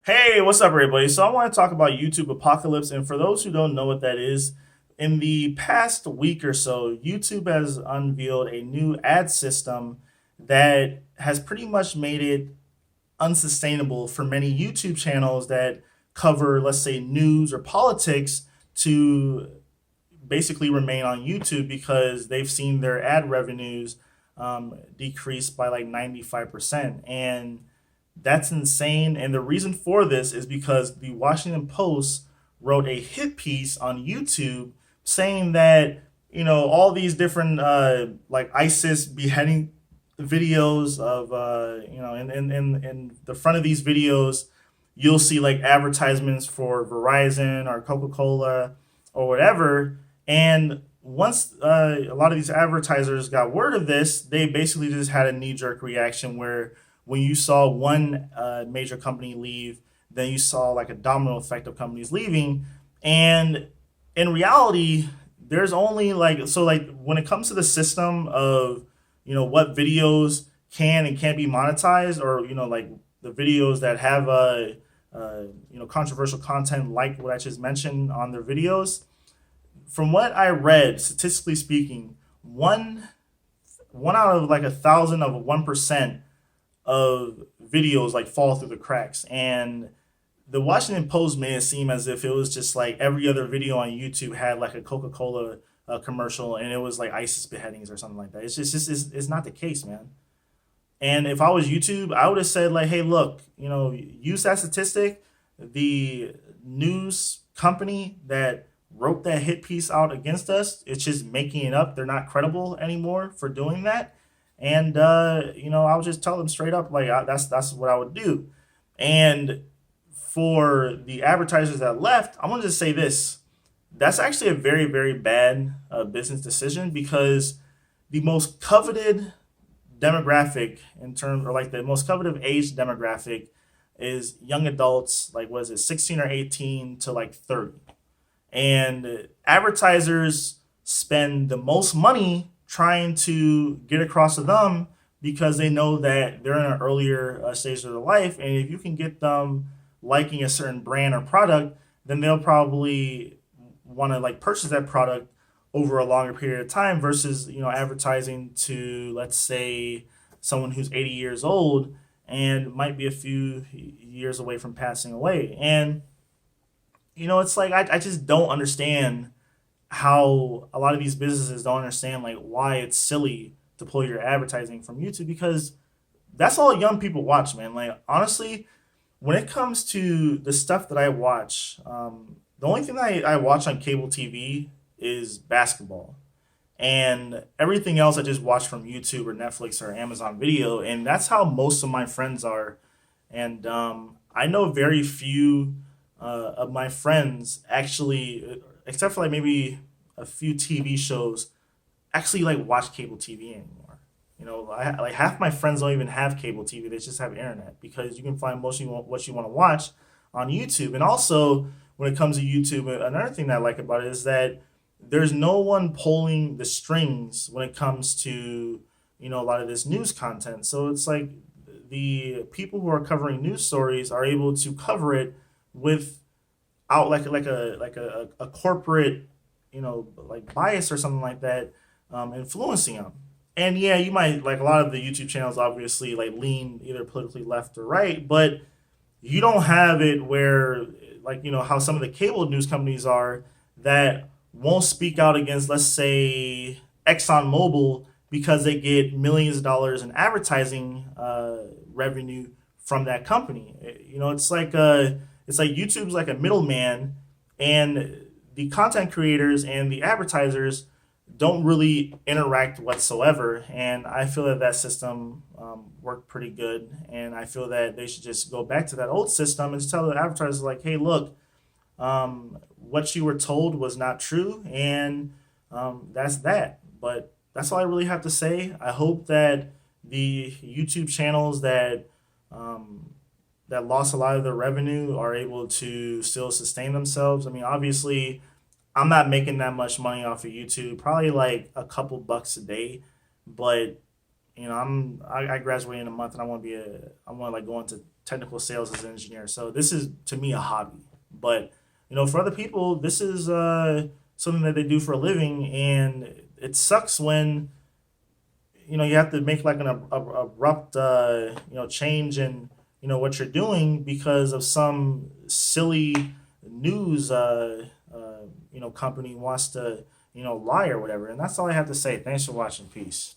Hey, what's up, everybody? So, I want to talk about YouTube Apocalypse. And for those who don't know what that is, in the past week or so, YouTube has unveiled a new ad system that has pretty much made it unsustainable for many YouTube channels that cover, let's say, news or politics to basically remain on YouTube because they've seen their ad revenues decrease by like 95%. And that's insane. And the reason for this is because the Washington Post wrote a hit piece on YouTube saying that, all these different like ISIS beheading videos of, in the front of these videos, you'll see like advertisements for Verizon or Coca Cola or whatever. And once a lot of these advertisers got word of this, they basically just had a knee jerk reaction where when you saw one major company leave, then you saw like a domino effect of companies leaving. And in reality, there's only like when it comes to the system of what videos can and can't be monetized, or like the videos that have controversial content like what I just mentioned on their videos. From what I read, statistically speaking, one out of like 1,000 of 1% of videos like fall through the cracks. And the Washington Post made it seem as if it was just like every other video on YouTube had like a Coca Cola commercial, and it was like ISIS beheadings or something like that. It's not the case, man. And if I was YouTube, I would have said like, hey, look, use that statistic. The news company that wrote that hit piece out against us, it's just making it up. They're not credible anymore for doing that. And I would just tell them straight up, like that's what I would do. And for the advertisers that left, I want to just say this: that's actually a very very bad business decision, because the most coveted demographic in terms, or like the most coveted age demographic, is young adults, like what is it, 16 or 18 to like 30. And advertisers spend the most money trying to get across to them because they know that they're in an earlier stage of their life, and if you can get them liking a certain brand or product, then they'll probably want to like purchase that product over a longer period of time versus advertising to, let's say, someone who's 80 years old and might be a few years away from passing away. And it's like I just don't understand how a lot of these businesses don't understand like why it's silly to pull your advertising from YouTube, because that's all young people watch, man. Like honestly, when it comes to the stuff that I watch, the only thing that I watch on cable TV is basketball, and everything else I just watch from YouTube or Netflix or Amazon Video, and that's how most of my friends are. And I know very few of my friends actually, except for like maybe a few TV shows, actually like watch cable TV anymore. Like half my friends don't even have cable TV; they just have internet, because you can find what you want to watch on YouTube. And also, when it comes to YouTube, another thing that I like about it is that there's no one pulling the strings when it comes to a lot of this news content. So it's like the people who are covering news stories are able to cover it without like a corporate like bias or something like that influencing them. And yeah, you might like a lot of the YouTube channels obviously like lean either politically left or right, but you don't have it where like how some of the cable news companies are, that won't speak out against, let's say, ExxonMobil, because they get millions of dollars in advertising revenue from that company. It's like YouTube's like a middleman, and the content creators and the advertisers don't really interact whatsoever. And I feel that that system worked pretty good, and I feel that they should just go back to that old system and just tell the advertisers like, hey, look, what you were told was not true, and that's that. But that's all I really have to say. I hope that the YouTube channels that lost a lot of their revenue are able to still sustain themselves. I mean, obviously, I'm not making that much money off of YouTube, probably like a couple bucks a day, but I graduate in a month, and I want to like go into technical sales as an engineer. So this is to me a hobby. But for other people, this is something that they do for a living, and it sucks when you have to make like an abrupt change in what you're doing because of some silly news company wants to lie or whatever. And that's all I have to say. Thanks for watching. Peace.